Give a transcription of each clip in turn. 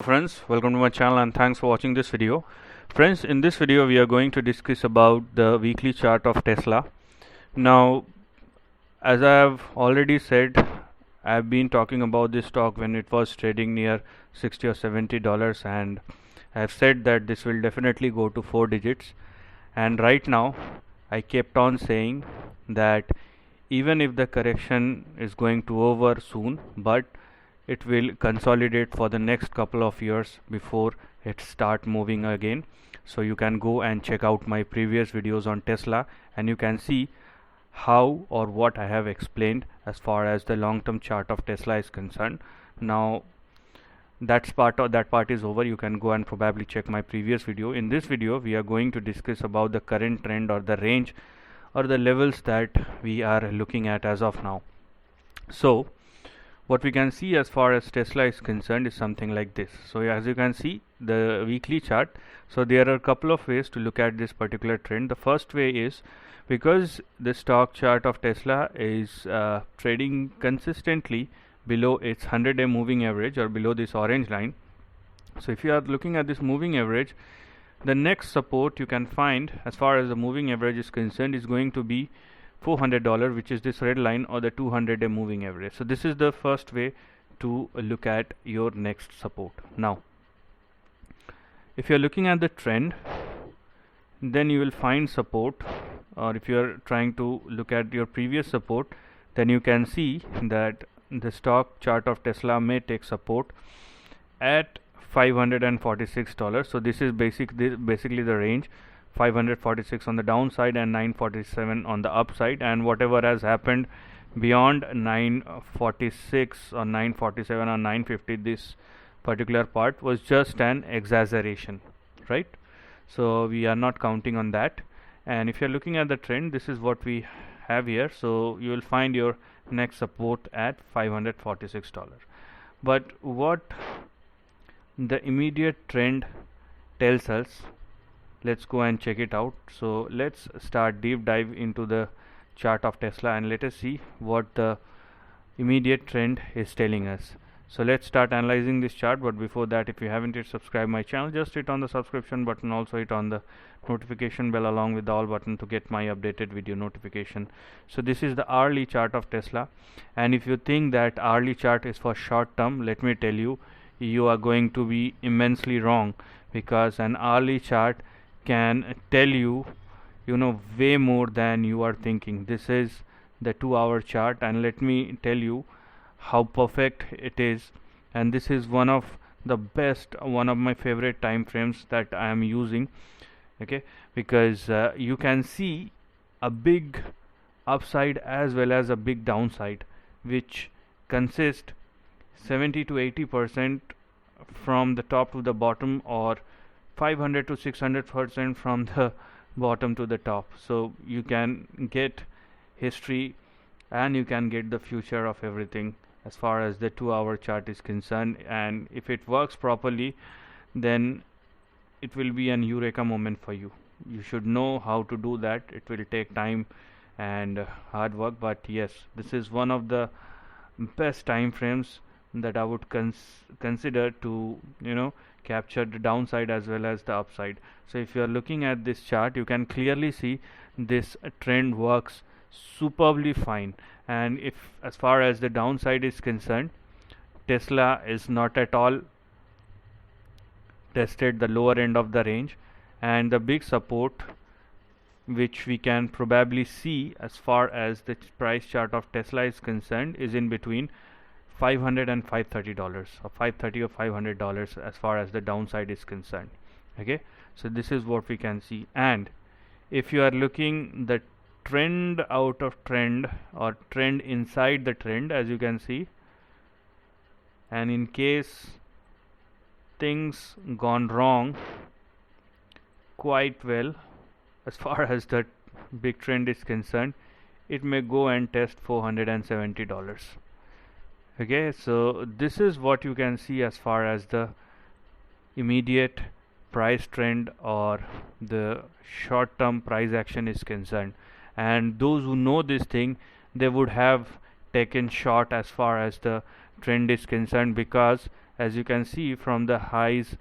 Friends, welcome to my channel and thanks for watching this video. Friends, in this video we are going to discuss about the weekly chart of Tesla. Now, as I have already said, I have been talking about this stock when it was trading near 60 or 70 dollars, and I have said that this will definitely go to 4 digits. And right now I kept on saying that even if the correction is going to over soon, but it will consolidate for the next couple of years before it start moving again. So you can go and check out my previous videos on Tesla and you can see how or what I have explained as far as the long-term chart of Tesla is concerned. Now that part is over. You can go and probably check my previous video. In this video we are going to discuss about the current trend or the range or the levels that we are looking at as of now. So what we can see as far as Tesla is concerned is something like this. So as you can see the weekly chart, so there are a couple of ways to look at this particular trend. The first way is because the stock chart of Tesla is trading consistently below its 100-day moving average or below this orange line. So if you are looking at this moving average, the next support you can find as far as the moving average is concerned is going to be $400, which is this red line, or the 200-day moving average. So this is the first way to look at your next support. Now if you are looking at the trend, then you will find support, or if you are trying to look at your previous support, then you can see that the stock chart of Tesla may take support at $546. So this is basically the range, 546 on the downside and 947 on the upside, and whatever has happened beyond 946 or 947 or 950, this particular part was just an exaggeration, right? So we are not counting on that. And if you're looking at the trend, this is what we have here. So you will find your next support at $546. But what the immediate trend tells us, let's go and check it out. So let's start deep dive into the chart of Tesla and let us see what the immediate trend is telling us. So let's start analyzing this chart, but before that, if you haven't yet subscribed my channel, just hit on the subscription button, also hit on the notification bell along with the all button to get my updated video notification. So this is the hourly chart of Tesla, and if you think that hourly chart is for short term, let me tell you, you are going to be immensely wrong, because an hourly chart can tell you way more than you are thinking. This is the 2-hour chart, and let me tell you how perfect it is, and this is one of the best, one of my favorite time frames that I am using, okay, because you can see a big upside as well as a big downside, which consist 70 to 80% from the top to the bottom, or 500 to 600% from the bottom to the top. So you can get history and you can get the future of everything as far as the 2-hour chart is concerned. And if it works properly, then it will be an eureka moment for you. You should know how to do that. It will take time and hard work, but yes, this is one of the best time frames that I would consider to capture the downside as well as the upside. So if you are looking at this chart, you can clearly see this trend works superbly fine. And if as far as the downside is concerned, Tesla is not at all tested the lower end of the range, and the big support which we can probably see as far as the price chart of Tesla is concerned is in between $500 and $530, or $530 or $500 as far as the downside is concerned. Okay, so this is what we can see. And if you are looking the trend out of trend or trend inside the trend, as you can see, and in case things gone wrong quite well as far as the big trend is concerned, it may go and test $470. Okay, so this is what you can see as far as the immediate price trend or the short term price action is concerned. And those who know this thing, they would have taken short as far as the trend is concerned, because as you can see from the highs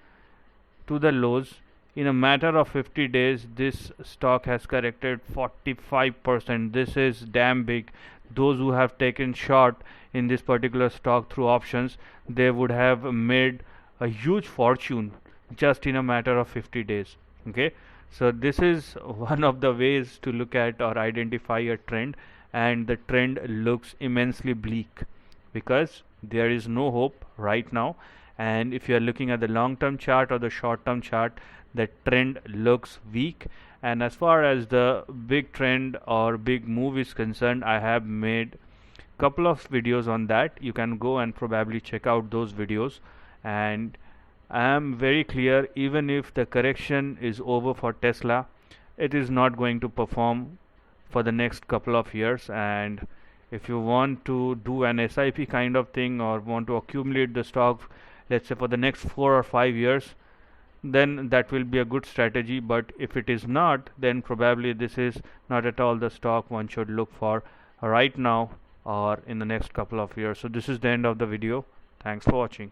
to the lows, in a matter of 50 days this stock has corrected 45%. This is damn big. Those who have taken short in this particular stock through options, they would have made a huge fortune just in a matter of 50 days. Okay, so this is one of the ways to look at or identify a trend, and the trend looks immensely bleak because there is no hope right now. And if you are looking at the long term chart or the short term chart, the trend looks weak. And as far as the big trend or big move is concerned, I have made couple of videos on that. You can go and probably check out those videos, and I am very clear, even if the correction is over for Tesla, it is not going to perform for the next couple of years. And if you want to do an SIP kind of thing or want to accumulate the stock, let's say for the next 4 or 5 years, then that will be a good strategy. But if it is not, then probably this is not at all the stock one should look for right now or in the next couple of years. So this is the end of the video. Thanks for watching.